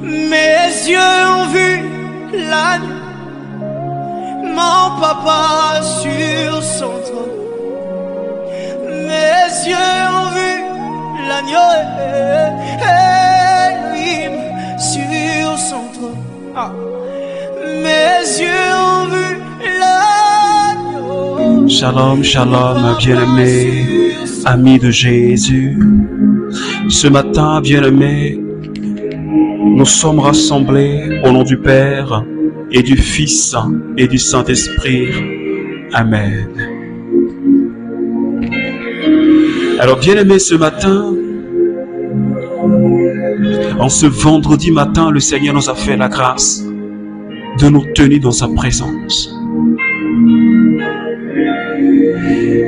Mes yeux ont vu l'agneau, mon papa sur son trône. Mes yeux ont vu l'agneau, Elohim sur son trône. Mes yeux ont vu l'agneau. Shalom, shalom, bien-aimés, amis de Jésus. Ce matin, bien-aimés, nous sommes rassemblés au nom du Père et du Fils et du Saint-Esprit. Amen. Alors, bien-aimés, ce matin, en ce vendredi matin, le Seigneur nous a fait la grâce de nous tenir dans sa présence.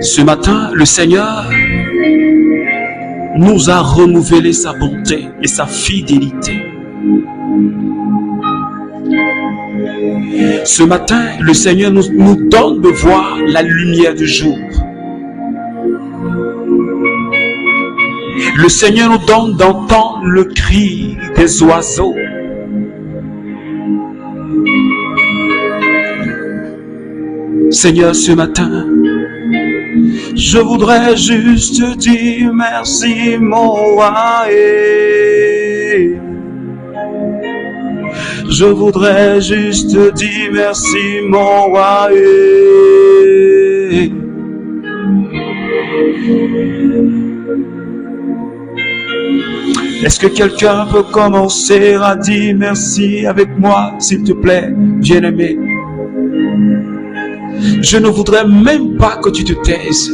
Ce matin, le Seigneur nous a renouvelé sa bonté et sa fidélité. Ce matin, le Seigneur nous donne de voir la lumière du jour. Le Seigneur nous donne d'entendre le cri des oiseaux. Seigneur, ce matin, je voudrais juste dire merci, mon roi. Je voudrais juste dire merci, mon roi. Est-ce que quelqu'un peut commencer à dire merci avec moi, s'il te plaît, bien-aimé? Je ne voudrais même pas que tu te taises.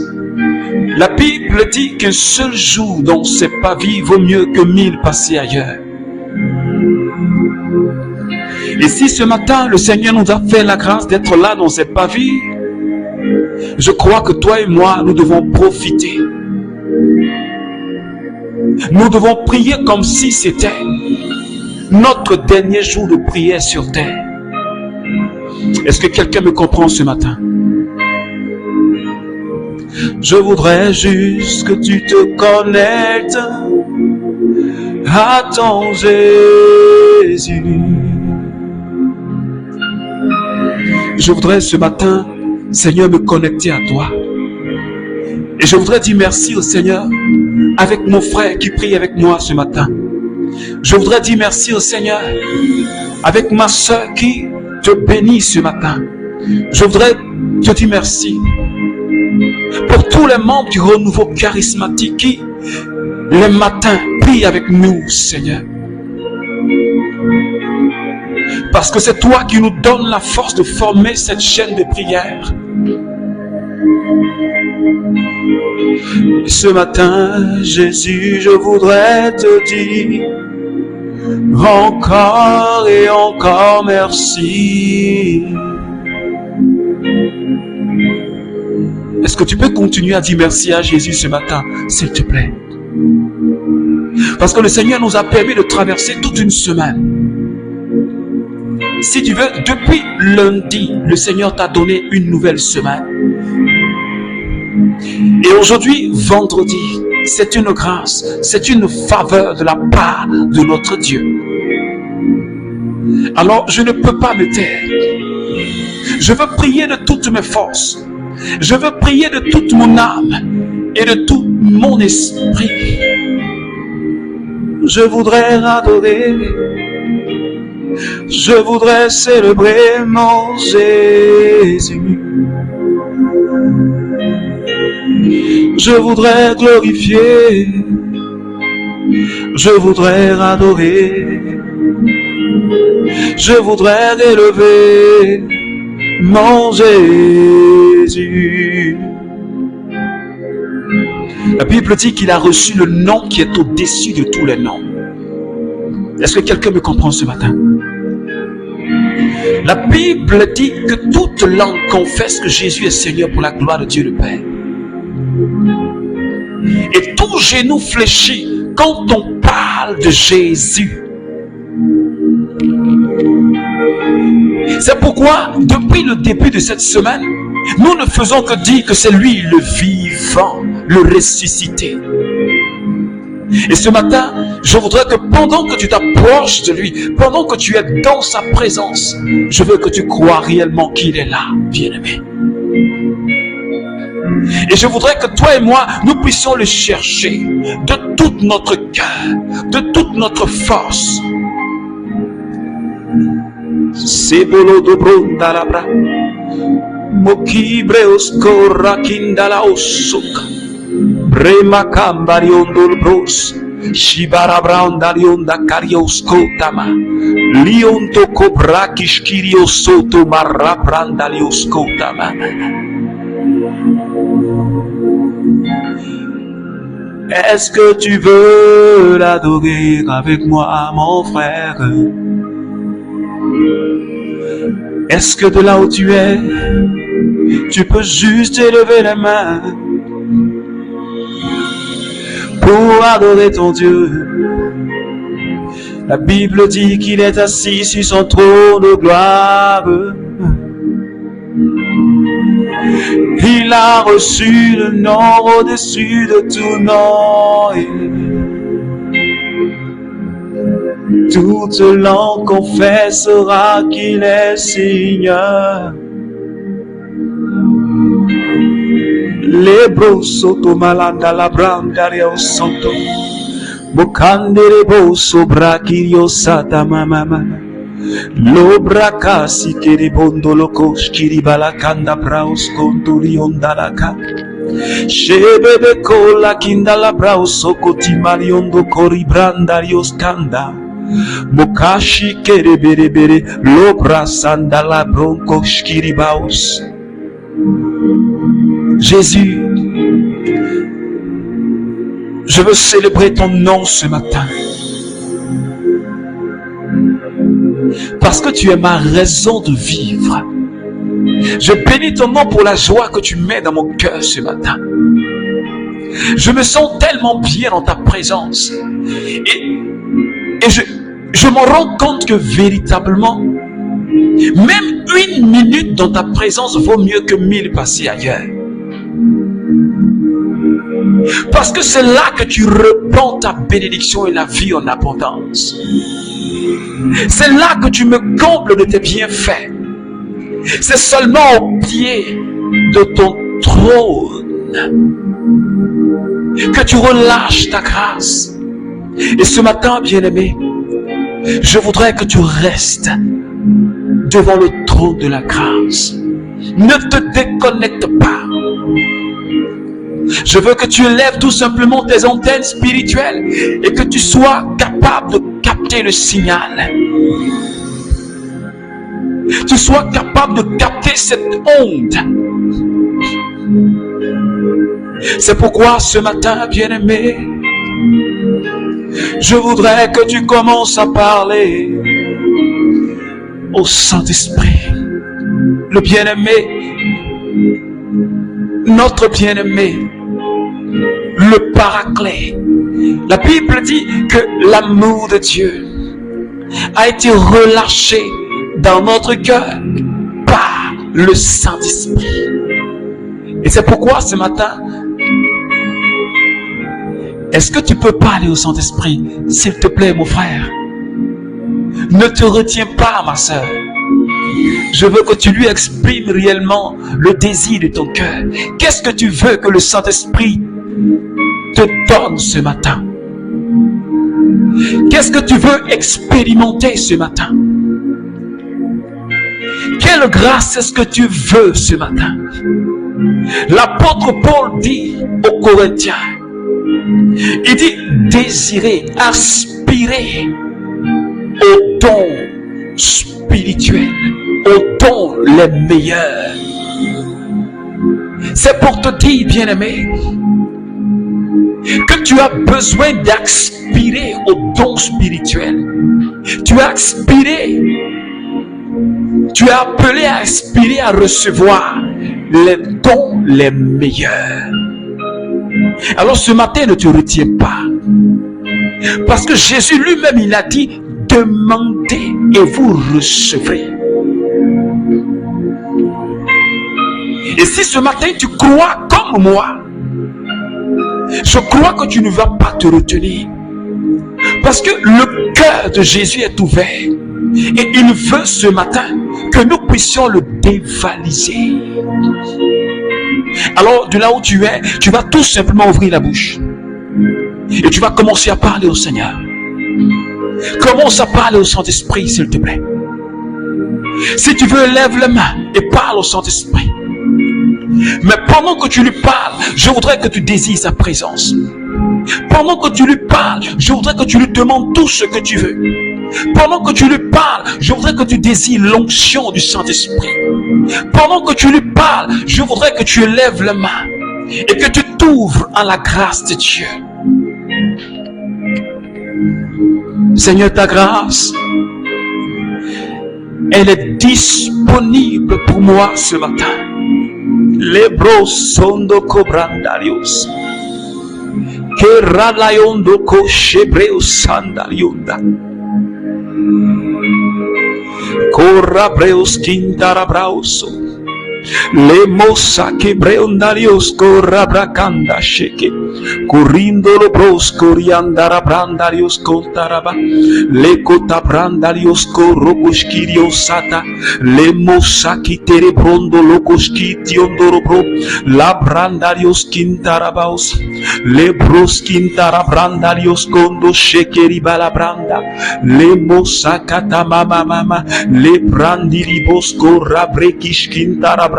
La Bible dit qu'un seul jour dans ses pavis vaut mieux que 1000 passés ailleurs. Et si ce matin le Seigneur nous a fait la grâce d'être là dans ses pavis, je crois que toi et moi, nous devons profiter. Nous devons prier comme si c'était notre dernier jour de prière sur terre. Est-ce que quelqu'un me comprend ce matin? Je voudrais juste que tu te connectes à ton Jésus. Je voudrais ce matin, Seigneur, me connecter à toi. Et je voudrais dire merci au Seigneur avec mon frère qui prie avec moi ce matin. Je voudrais dire merci au Seigneur avec ma soeur qui te bénit ce matin. Je voudrais te dire merci pour tous les membres du renouveau charismatique qui, les matins, prient avec nous, Seigneur. Parce que c'est toi qui nous donnes la force de former cette chaîne de prière. Ce matin, Jésus, je voudrais te dire encore et encore merci. Est-ce que tu peux continuer à dire merci à Jésus ce matin, s'il te plaît? Parce que le Seigneur nous a permis de traverser toute une semaine. Si tu veux, depuis lundi, le Seigneur t'a donné une nouvelle semaine. Et aujourd'hui, vendredi, c'est une grâce, c'est une faveur de la part de notre Dieu. Alors, je ne peux pas me taire. Je veux prier de toutes mes forces. Je veux prier de toute mon âme et de tout mon esprit. Je voudrais adorer. Je voudrais célébrer mon Jésus. Je voudrais glorifier. Je voudrais adorer. Je voudrais élever mon Jésus. La Bible dit qu'il a reçu le nom qui est au-dessus de tous les noms. Est-ce que quelqu'un me comprend ce matin? La Bible dit que toute langue confesse que Jésus est Seigneur pour la gloire de Dieu le Père. Et tout genou fléchit quand on parle de Jésus. C'est pourquoi, depuis le début de cette semaine, nous ne faisons que dire que c'est lui le vivant, le ressuscité. Et ce matin, je voudrais que pendant que tu t'approches de lui, pendant que tu es dans sa présence, je veux que tu crois réellement qu'il est là, bien-aimé. Et je voudrais que toi et moi, nous puissions le chercher de tout notre cœur, de toute notre force. Sebolo dobronda labra, mokibreos korakindala osuka, brema kambariondol bros, shibara brandalionda karios kotama, lionto kobrakish kirios soto marra brandalios kotama. Est-ce que tu veux l'adorer avec moi, mon frère? Est-ce que de là où tu es, tu peux juste élever la main pour adorer ton Dieu? La Bible dit qu'il est assis sur son trône de gloire. Il a reçu le nom au-dessus de tout nom. Toute langue confessera qu'il est Seigneur. Les brosoto malanda la brandaria santo. Bocandere boso brachirio sata mama. L'obra si che ribondo lo coschi ribalacanda braus conturion dalaka. Shebebe cola kinda la braus socoti mariondo cori brandario scanda. Mokashi kere bere bere l'obra sanda la bronco schiribaus. Jésus, je veux célébrer ton nom ce matin. Parce que tu es ma raison de vivre. Je bénis ton nom pour la joie que tu mets dans mon cœur ce matin. Je me sens tellement bien dans ta présence. Et je m'en rends compte que véritablement, même une minute dans ta présence vaut mieux que 1000 passées ailleurs. Parce que c'est là que tu reprends ta bénédiction et la vie en abondance. C'est là que tu me combles de tes bienfaits. C'est seulement au pied de ton trône que tu relâches ta grâce. Et ce matin, bien-aimé, je voudrais que tu restes devant le trône de la grâce. Ne te déconnecte pas. Je veux que tu élèves tout simplement tes antennes spirituelles et que tu sois capable de capter le signal. Tu sois capable de capter cette onde. C'est pourquoi ce matin, bien-aimé, je voudrais que tu commences à parler au Saint-Esprit, le bien-aimé, notre bien-aimé, le Paraclet. La Bible dit que l'amour de Dieu a été relâché dans notre cœur par le Saint-Esprit. Et c'est pourquoi ce matin, est-ce que tu peux parler au Saint-Esprit, s'il te plaît, mon frère? Ne te retiens pas, ma sœur. Je veux que tu lui exprimes réellement le désir de ton cœur. Qu'est-ce que tu veux que le Saint-Esprit te donne ce matin? Qu'est-ce que tu veux expérimenter ce matin? Quelle grâce est-ce que tu veux ce matin? L'apôtre Paul dit aux Corinthiens, il dit désirer, aspirer aux dons spirituels, aux dons les meilleurs. C'est pour te dire, bien-aimé, que tu as besoin d'aspirer aux dons spirituels. Tu as aspiré, tu es appelé à aspirer à recevoir les dons les meilleurs. Alors ce matin, ne te retiens pas. Parce que Jésus lui-même, il a dit, demandez et vous recevrez. Et si ce matin tu crois comme moi Je crois que tu ne vas pas te retenir. Parce que le cœur de Jésus est ouvert. Et il veut ce matin que nous puissions le dévaliser. Alors, de là où tu es, tu vas tout simplement ouvrir la bouche. Et tu vas commencer à parler au Seigneur. Commence à parler au Saint-Esprit, s'il te plaît. Si tu veux, lève la main et parle au Saint-Esprit. Mais pendant que tu lui parles, je voudrais que tu désires sa présence. Pendant que tu lui parles, je voudrais que tu lui demandes tout ce que tu veux. Pendant que tu lui parles, je voudrais que tu désires l'onction du Saint-Esprit. Pendant que tu lui parles, je voudrais que tu élèves la main et que tu t'ouvres à la grâce de Dieu. Seigneur, ta grâce, elle est disponible pour moi ce matin. Lebros sondo cobrandarios. Keralayondo koshebreus sandalionda. Corabreus quintarabrauso. Lemosa que breondarios corrabracanda sheke. Corrindolo bros coriandara brandarios coltaraba. Le cotabrandarios corrocoschirios sata. Lemosa quitere brondo locosquitiondoro bro. La brandarios quintarabaos. Le bros quintarabrandarios condo shekeri balabranda. Lemosa catamama mama. Le brandiribos corrabrekish quintarabranda.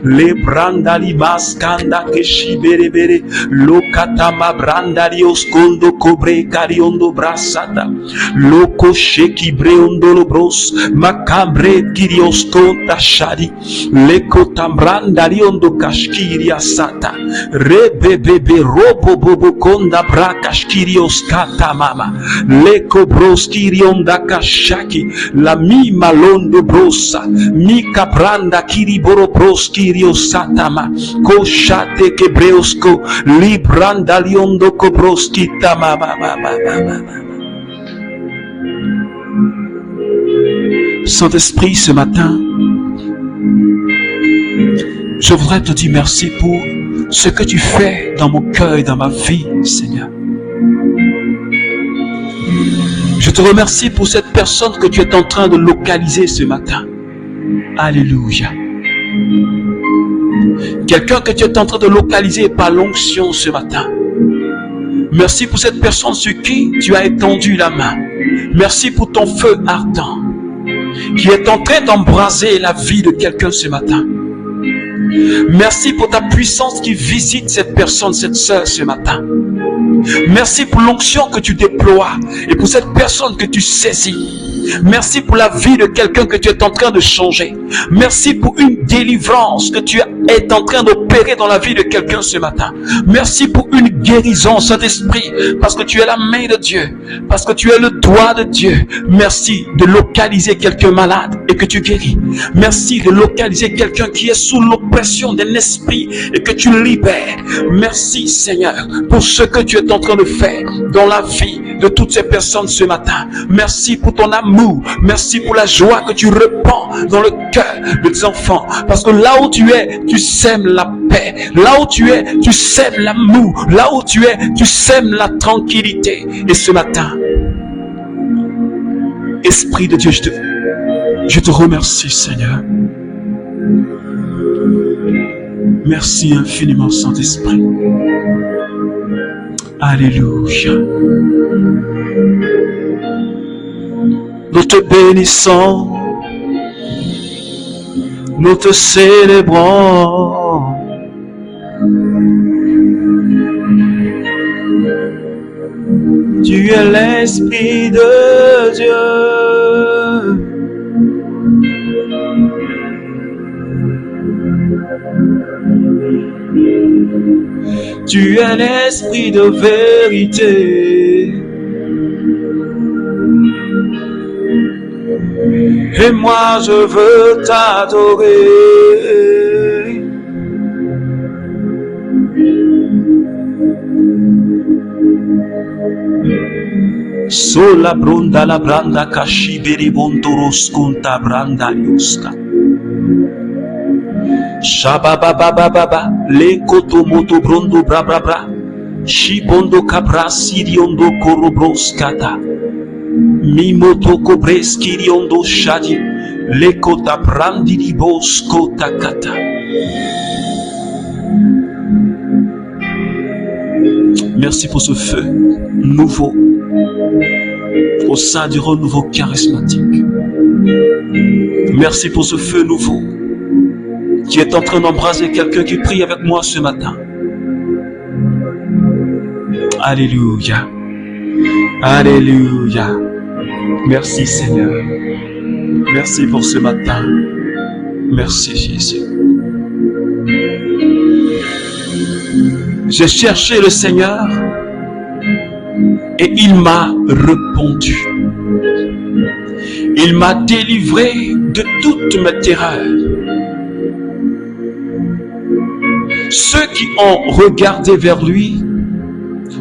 Le brandali maskanda que shiberebere lo katama brandalios kondo kobre kariondo brasata lo koshe kibreondo lo bros makambre kirios konta shadi le kotam brandaliondo kashkiria sata rebebebe robo bobo konda brakashkirios kata mama le kobros kirionda kashaki la mi malondo brosa mi kabranda kiri Borobros Kirios Satama Koshate Kebreosko Librandaliondo Kobroski Tamama. Saint-Esprit, ce matin, je voudrais te dire merci pour ce que tu fais dans mon cœur et dans ma vie, Seigneur. Je te remercie pour cette personne que tu es en train de localiser ce matin. Alléluia. Quelqu'un que tu es en train de localiser par l'onction ce matin. Merci pour cette personne sur qui tu as étendu la main. Merci pour ton feu ardent qui est en train d'embraser la vie de quelqu'un ce matin. Merci pour ta puissance qui visite cette personne, cette sœur ce matin. Merci pour l'onction que tu déploies et pour cette personne que tu saisis. Merci pour la vie de quelqu'un que tu es en train de changer. Merci pour une délivrance que tu es en train d'opérer dans la vie de quelqu'un ce matin. Merci pour une guérison, Saint-Esprit, parce que tu es la main de Dieu, parce que tu es le doigt de Dieu. Merci de localiser quelqu'un malade et que tu guéris. Merci de localiser quelqu'un qui est sous l'oppression d'un esprit et que tu libères. Merci, Seigneur, pour ce que tu es en train de faire dans la vie de toutes ces personnes ce matin. Merci pour ton amour. Merci pour la joie que tu répands dans le cœur de tes enfants. Parce que là où tu es, tu sèmes la paix. Là où tu es, tu sèmes l'amour. Là où tu es, tu sèmes la tranquillité. Et ce matin, Esprit de Dieu, je te remercie, Seigneur. Merci infiniment, Saint-Esprit. Alléluia. Nous te bénissons, nous te célébrons. Tu es l'Esprit de Dieu. Tu es l'Esprit de vérité. Et moi je veux t'adorer. Sola bronda la branda kashiberi bondoros kunta branda yuska. Shabababababa le koto moto brondo bra bra bra. Shibondo kabrasi riondo korobroskata. Mimoto kobreski riondo shadi. Lekota brandi libos kota kata. Merci pour ce feu nouveau au sein du renouveau charismatique. Merci pour ce feu nouveau qui est en train d'embraser quelqu'un qui prie avec moi ce matin. Alléluia. Alléluia. Merci Seigneur. Merci pour ce matin. Merci Jésus. J'ai cherché le Seigneur et il m'a répondu. Il m'a délivré de toutes mes terreurs. Ceux qui ont regardé vers lui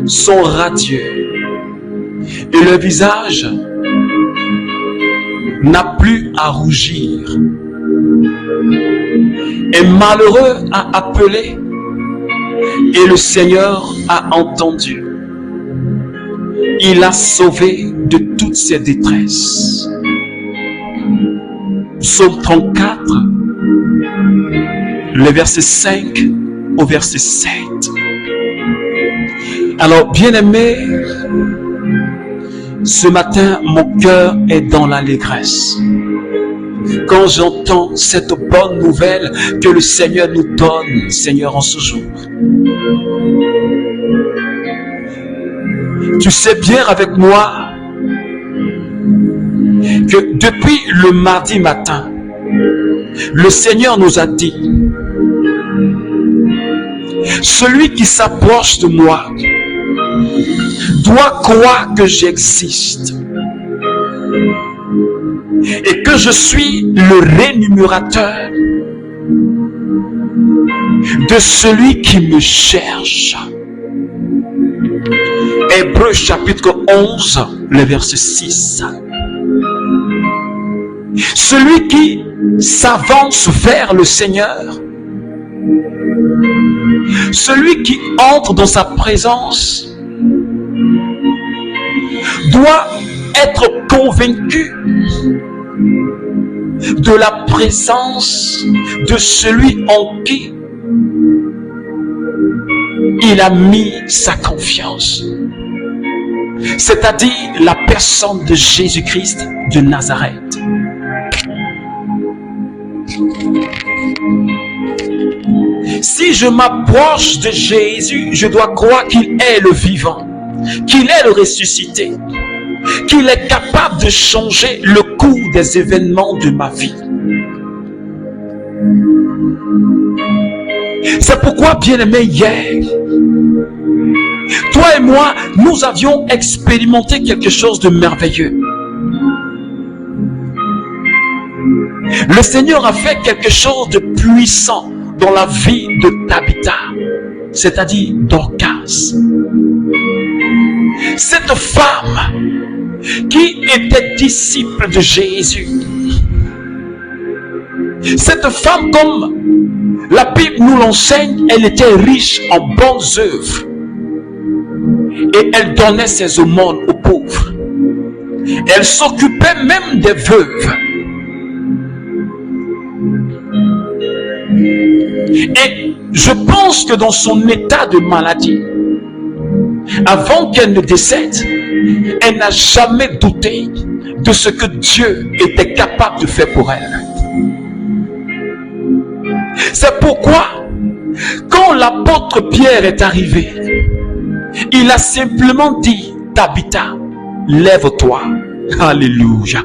sont radieux et leur visage n'a plus à rougir. Et malheureux a appelé et le Seigneur a entendu. Il a sauvé de toutes ses détresses. Psaume 34, le verset 5 au verset 7. Alors, bien-aimé, ce matin, mon cœur est dans l'allégresse. Quand j'entends cette bonne nouvelle que le Seigneur nous donne, Seigneur, en ce jour. Tu sais bien avec moi que depuis le mardi matin, le Seigneur nous a dit, celui qui s'approche de moi doit croire que j'existe et que je suis le rémunérateur de celui qui me cherche. Hébreux chapitre 11, le verset 6. Celui qui s'avance vers le Seigneur, celui qui entre dans sa présence, doit être convaincu de la présence de celui en qui il a mis sa confiance, c'est-à-dire la personne de Jésus-Christ de Nazareth. Si je m'approche de Jésus, je dois croire qu'il est le vivant, qu'il est le ressuscité, qu'il est capable de changer le cours des événements de ma vie. C'est pourquoi, bien-aimé, hier, toi et moi, nous avions expérimenté quelque chose de merveilleux. Le Seigneur a fait quelque chose de puissant dans la vie de Tabitha, c'est-à-dire Dorcas. Cette femme qui était disciple de Jésus, cette femme, comme la Bible nous l'enseigne, elle était riche en bonnes œuvres et elle donnait ses aumônes aux pauvres. Elle s'occupait même des veuves. Et je pense que dans son état de maladie, avant qu'elle ne décède, elle n'a jamais douté de ce que Dieu était capable de faire pour elle. C'est pourquoi, quand l'apôtre Pierre est arrivé, il a simplement dit, Tabitha, lève-toi. Alléluia.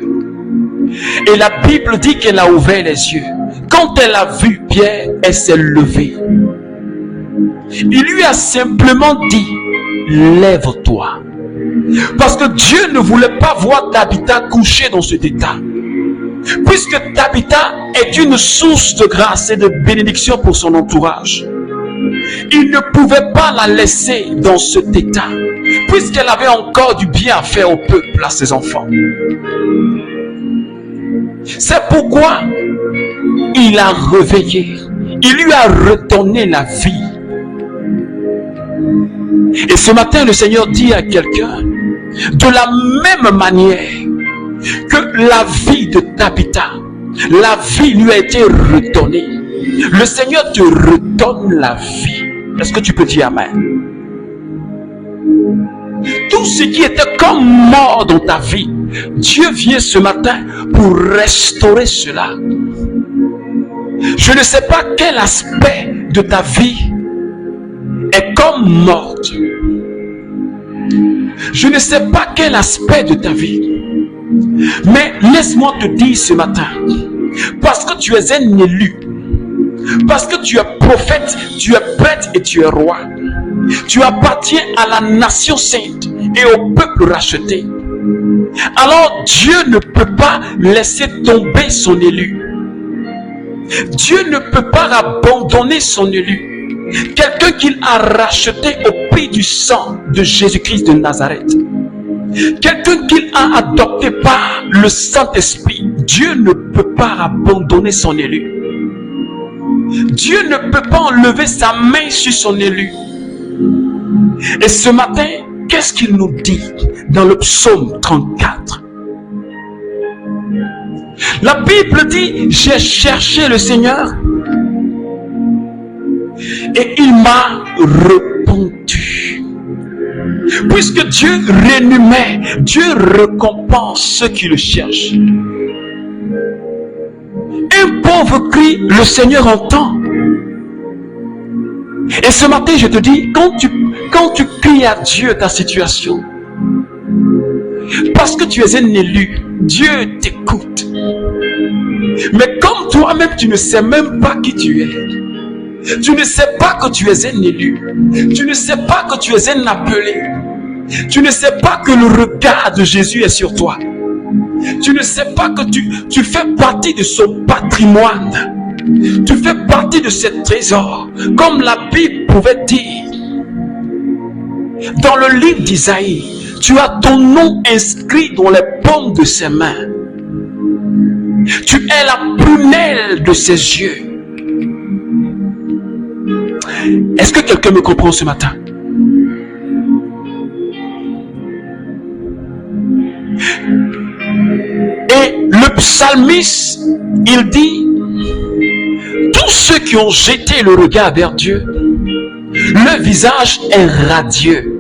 Et la Bible dit qu'elle a ouvert les yeux. Quand elle a vu Pierre, elle s'est levée. Il lui a simplement dit, lève-toi. Parce que Dieu ne voulait pas voir Tabitha couchée dans cet état. Puisque Tabitha est une source de grâce et de bénédiction pour son entourage, il ne pouvait pas la laisser dans cet état, puisqu'elle avait encore du bien à faire au peuple, à ses enfants. C'est pourquoi il a réveillé, il lui a redonné la vie. Et ce matin, le Seigneur dit à quelqu'un, de la même manière que la vie de Tabitha, la vie lui a été redonnée. Le Seigneur te redonne la vie. Est-ce que tu peux dire Amen? Tout ce qui était comme mort dans ta vie, Dieu vient ce matin pour restaurer cela. Je ne sais pas quel aspect de ta vie est comme morte. Je ne sais pas quel aspect de ta vie. Mais laisse-moi te dire ce matin, parce que tu es un élu, parce que tu es prophète, tu es prêtre et tu es roi, tu appartiens à la nation sainte et au peuple racheté. Alors Dieu ne peut pas laisser tomber son élu. Dieu ne peut pas abandonner son élu. Quelqu'un qu'il a racheté au prix du sang de Jésus-Christ de Nazareth. Quelqu'un qu'il a adopté par le Saint-Esprit. Dieu ne peut pas abandonner son élu. Dieu ne peut pas enlever sa main sur son élu. Et ce matin, qu'est-ce qu'il nous dit dans le psaume 34? La Bible dit, j'ai cherché le Seigneur et il m'a répondu. Puisque Dieu rémunère, Dieu récompense ceux qui le cherchent. Un pauvre cri, le Seigneur entend. Et ce matin, je te dis, quand tu cries à Dieu ta situation, parce que tu es un élu, Dieu t'écoute. Mais comme toi-même, tu ne sais même pas qui tu es. Tu ne sais pas que tu es un élu. Tu ne sais pas que tu es un appelé. Tu ne sais pas que le regard de Jésus est sur toi. Tu ne sais pas que tu fais partie de son patrimoine. Tu fais partie de ce trésor. Comme la Bible pouvait dire. Dans le livre d'Isaïe, tu as ton nom inscrit dans les paumes de ses mains. Tu es la prunelle de ses yeux. Est-ce que quelqu'un me comprend ce matin? Et le psalmiste, il dit, tous ceux qui ont jeté le regard vers Dieu, leur visage est radieux.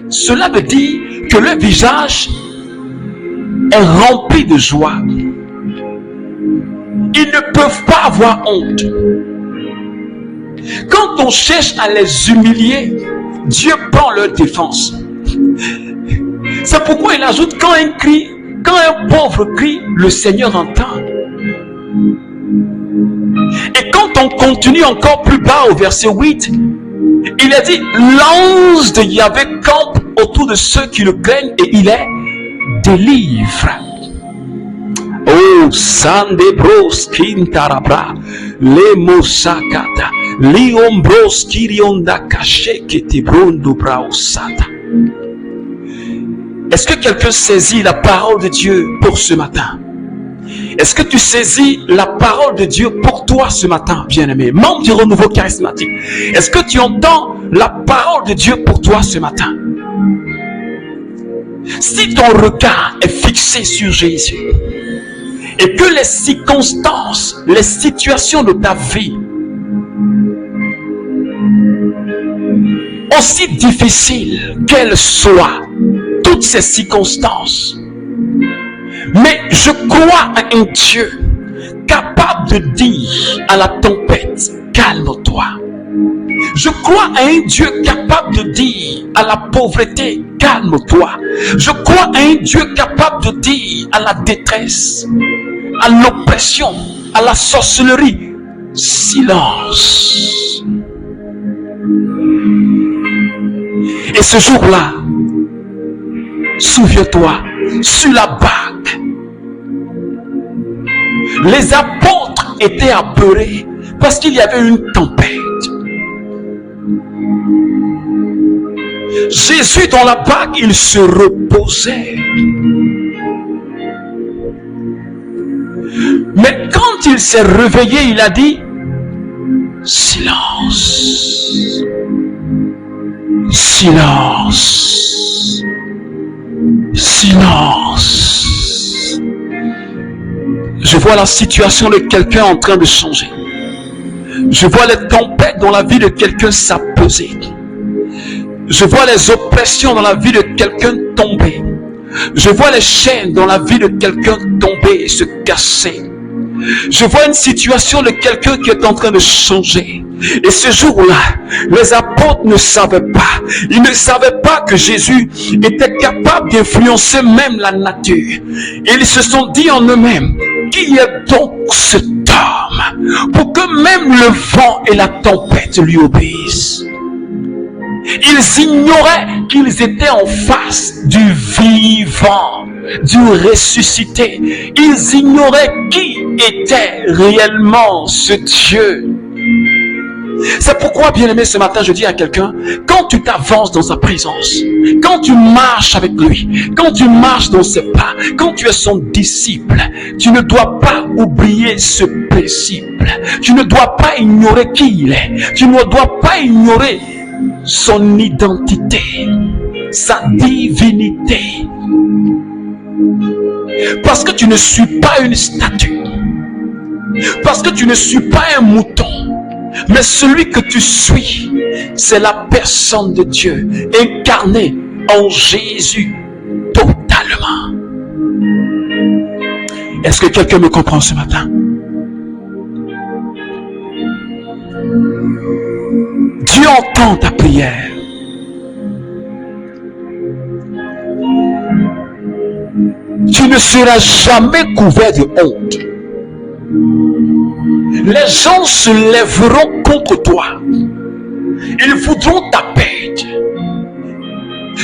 Cela veut dire que leur visage est rempli de joie. Ils ne peuvent pas avoir honte. Quand on cherche à les humilier, Dieu prend leur défense. C'est pourquoi il ajoute, quand un pauvre crie, le Seigneur entend. Et quand on continue encore plus bas au verset 8, il a dit, l'ange de Yahvé campe autour de ceux qui le craignent et il les délivre. Oh, Sandebros Kintarabra, les Mosakata, Liombros Kirionda Kache Ketibrondo Braosata. Est-ce que quelqu'un saisit la parole de Dieu pour ce matin? Est-ce que tu saisis la parole de Dieu pour toi ce matin, bien-aimé, membre du renouveau charismatique? Est-ce que tu entends la parole de Dieu pour toi ce matin? Si ton regard est fixé sur Jésus et que les circonstances, les situations de ta vie, aussi difficiles qu'elles soient, toutes ces circonstances, mais je crois à un Dieu capable de dire à la tempête, calme-toi. Je crois à un Dieu capable de dire à la pauvreté, calme-toi. Je crois à un Dieu capable de dire à la détresse, à l'oppression, à la sorcellerie, silence. Et ce jour-là, souviens-toi, sur la barque, les apôtres étaient apeurés parce qu'il y avait une tempête. Jésus dans la barque, il se reposait. Mais quand il s'est réveillé, il a dit, silence. Silence. Silence. Je vois la situation de quelqu'un en train de changer. Je vois les tempêtes dans la vie de quelqu'un s'apaiser. Je vois les oppressions dans la vie de quelqu'un tomber. Je vois les chaînes dans la vie de quelqu'un tomber et se casser. Je vois une situation de quelqu'un qui est en train de changer. Et ce jour-là, les apôtres ne savaient pas. Ils ne savaient pas que Jésus était capable d'influencer même la nature. Et ils se sont dit en eux-mêmes, qui est donc cet homme pour que même le vent et la tempête lui obéissent? Ils ignoraient qu'ils étaient en face du vivant, du ressuscité. Ils ignoraient qui était réellement ce Dieu. C'est pourquoi, bien-aimé, ce matin, je dis à quelqu'un, quand tu t'avances dans sa présence, quand tu marches avec lui, quand tu marches dans ses pas, quand tu es son disciple, tu ne dois pas oublier ce principe. Tu ne dois pas ignorer qui il est. Tu ne dois pas ignorer son identité, sa divinité. Parce que tu ne suis pas une statue. Parce que tu ne suis pas un mouton. Mais celui que tu suis, c'est la personne de Dieu, incarnée en Jésus totalement. Est-ce que quelqu'un me comprend ce matin? Dieu entend ta prière. Tu ne seras jamais couvert de honte. Les gens se lèveront contre toi. Ils voudront ta perte.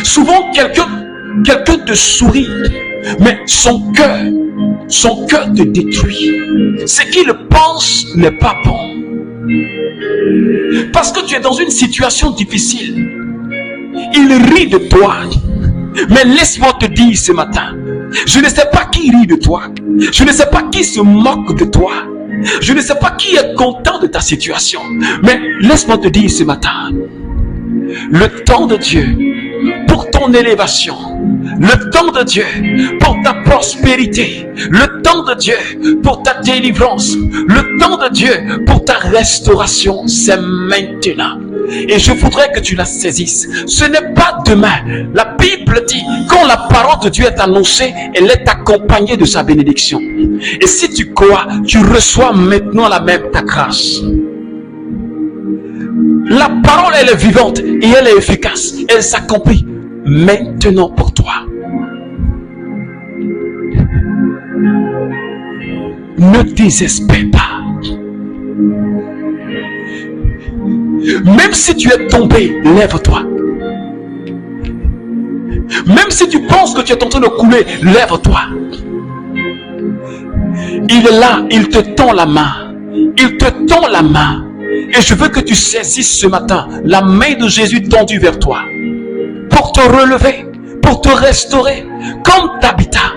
Souvent, quelqu'un te sourit, mais son cœur te détruit. Ce qu'il pense n'est pas bon. Parce que tu es dans une situation difficile. Il rit de toi. Mais laisse-moi te dire ce matin, je ne sais pas qui rit de toi. Je ne sais pas qui se moque de toi. Je ne sais pas qui est content de ta situation. Mais laisse-moi te dire ce matin, le temps de Dieu pour ton élévation, le temps de Dieu pour ta prospérité, le temps de Dieu pour ta délivrance, le temps de Dieu pour ta restauration, c'est maintenant. Et je voudrais que tu la saisisses. Ce n'est pas demain. La Bible dit, quand la parole de Dieu est annoncée, elle est accompagnée de sa bénédiction. Et si tu crois, tu reçois maintenant la même ta grâce. La parole, elle est vivante et elle est efficace. Elle s'accomplit maintenant pour toi. Ne désespère pas. Même si tu es tombé, lève-toi. Même si tu penses que tu es en train de couler, lève-toi. Il est là, il te tend la main. Il te tend la main. Et je veux que tu saisisses ce matin la main de Jésus tendue vers toi. Pour te relever, pour te restaurer, comme Tabitha.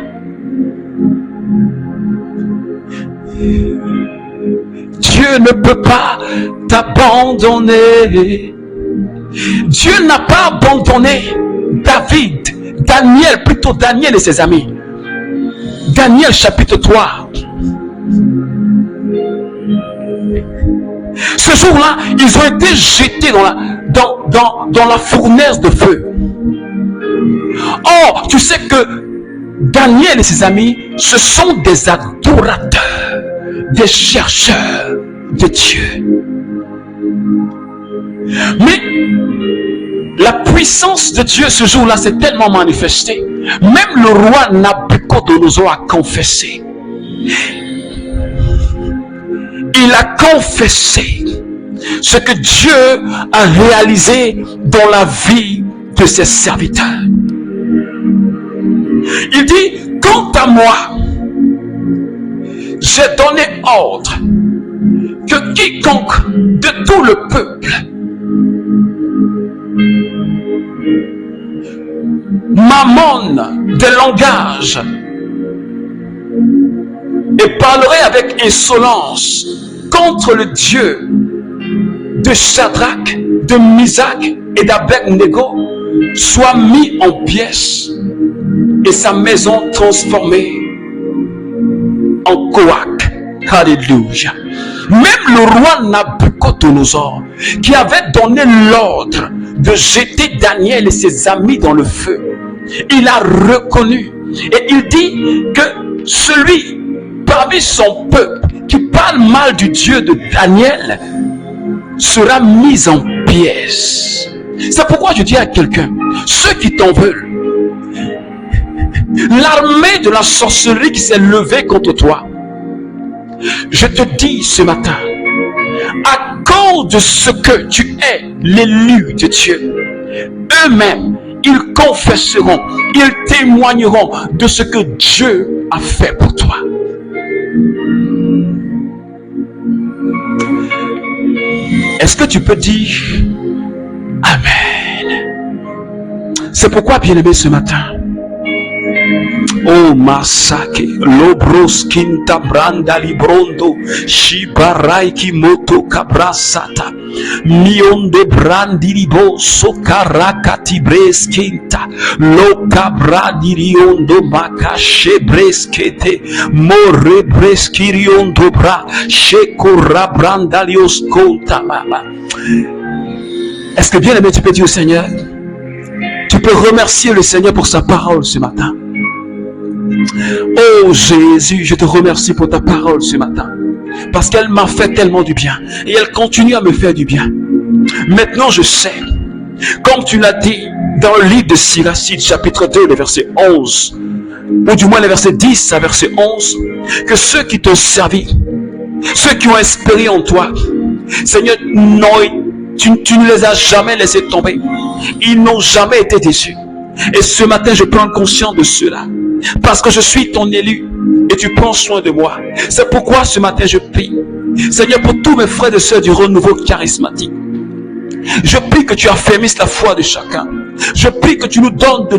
Dieu ne peut pas t'abandonner. Dieu n'a pas abandonné Daniel et ses amis. Daniel chapitre 3. Ce jour-là, ils ont été jetés dans la fournaise de feu. Or, tu sais que Daniel et ses amis, ce sont des adorateurs, des chercheurs de Dieu. Mais la puissance de Dieu ce jour-là s'est tellement manifestée. Même le roi Nabucodonosor a confessé. Il a confessé ce que Dieu a réalisé dans la vie de ses serviteurs. Il dit, quant à moi, j'ai donné ordre que quiconque de tout le peuple m'amène des langages et parlerait avec insolence contre le Dieu de Shadrach, de Misach et d'Abed-Nego soit mis en pièces et sa maison transformée en coac. Alléluia. Même le roi Nabucodonosor, qui avait donné l'ordre de jeter Daniel et ses amis dans le feu, il a reconnu et il dit que celui parmi son peuple qui parle mal du Dieu de Daniel sera mis en pièces. C'est pourquoi je dis à quelqu'un, ceux qui t'en veulent, l'armée de la sorcellerie qui s'est levée contre toi, je te dis ce matin, à cause de ce que tu es l'élu de Dieu, eux-mêmes, ils confesseront, ils témoigneront de ce que Dieu a fait pour toi. Est-ce que tu peux dire Amen? C'est pourquoi, bien-aimé, ce matin, oh Masake, Lobros Kinta Branda Librondo, Shibarai Kimoto Cabrasata, Mionde Brandiribo, Sokarakati Breskinta, Loka Bradiriondo Makache Breskete, More Breskiriondo Bra, Shekora Brandalios Konta Mama. Est-ce que bien aimé, tu peux dire au Seigneur, tu peux remercier le Seigneur pour sa parole ce matin? Oh Jésus, je te remercie pour ta parole ce matin, parce qu'elle m'a fait tellement du bien et elle continue à me faire du bien. Maintenant je sais, comme tu l'as dit dans le livre de Siracide chapitre 2, le verset 11, ou du moins le verset 10 à verset 11, que ceux qui t'ont servi, ceux qui ont espéré en toi, Seigneur, non, tu ne les as jamais laissés tomber, ils n'ont jamais été déçus. Et ce matin je prends conscience de cela, parce que je suis ton élu et tu prends soin de moi. C'est pourquoi ce matin je prie, Seigneur, pour tous mes frères et sœurs du renouveau charismatique. Je prie que tu affermisses la foi de chacun. Je prie que tu nous donnes de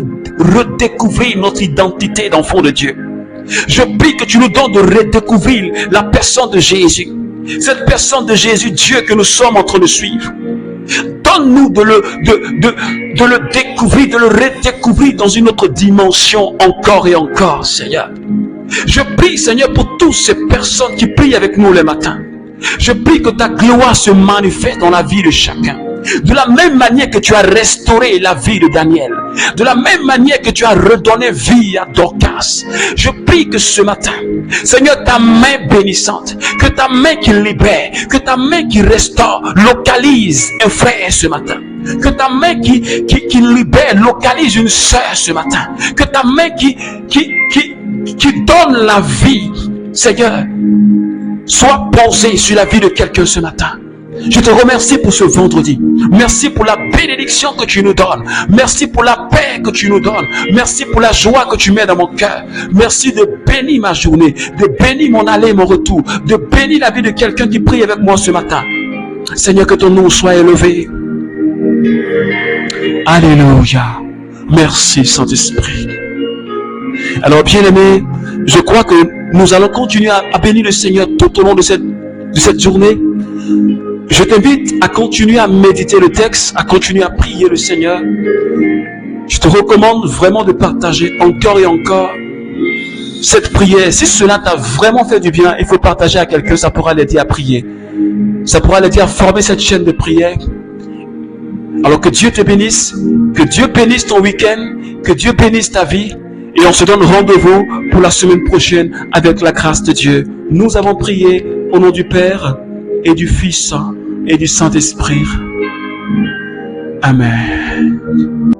redécouvrir notre identité d'enfant de Dieu. Je prie que tu nous donnes de redécouvrir la personne de Jésus. Cette personne de Jésus, Dieu, que nous sommes en train de suivre. Donne-nous de le découvrir, de le redécouvrir dans une autre dimension encore et encore, Seigneur. Je prie, Seigneur, pour toutes ces personnes qui prient avec nous le matin. Je prie que ta gloire se manifeste dans la vie de chacun. De la même manière que tu as restauré la vie de Daniel, de la même manière que tu as redonné vie à Dorcas, je prie que ce matin, Seigneur, ta main bénissante, que ta main qui libère, que ta main qui restaure, localise un frère ce matin. Que ta main qui libère, localise une sœur ce matin. Que ta main qui donne la vie, Seigneur, soit posée sur la vie de quelqu'un ce matin. Je te remercie pour ce vendredi. Merci pour la bénédiction que tu nous donnes. Merci pour la paix que tu nous donnes. Merci pour la joie que tu mets dans mon cœur. Merci de bénir ma journée, de bénir mon aller et mon retour, de bénir la vie de quelqu'un qui prie avec moi ce matin. Seigneur, que ton nom soit élevé. Alléluia. Merci, Saint-Esprit. Alors, bien-aimés, je crois que nous allons continuer à bénir le Seigneur tout au long de cette journée. Je t'invite à continuer à méditer le texte, à continuer à prier le Seigneur. Je te recommande vraiment de partager encore et encore cette prière. Si cela t'a vraiment fait du bien, il faut partager à quelqu'un, ça pourra l'aider à prier. Ça pourra l'aider à former cette chaîne de prière. Alors que Dieu te bénisse, que Dieu bénisse ton week-end, que Dieu bénisse ta vie. Et on se donne rendez-vous pour la semaine prochaine avec la grâce de Dieu. Nous avons prié au nom du Père et du Fils et du Saint-Esprit. Amen.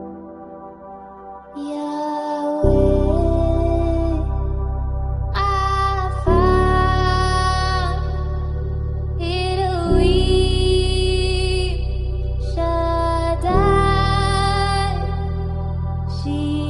She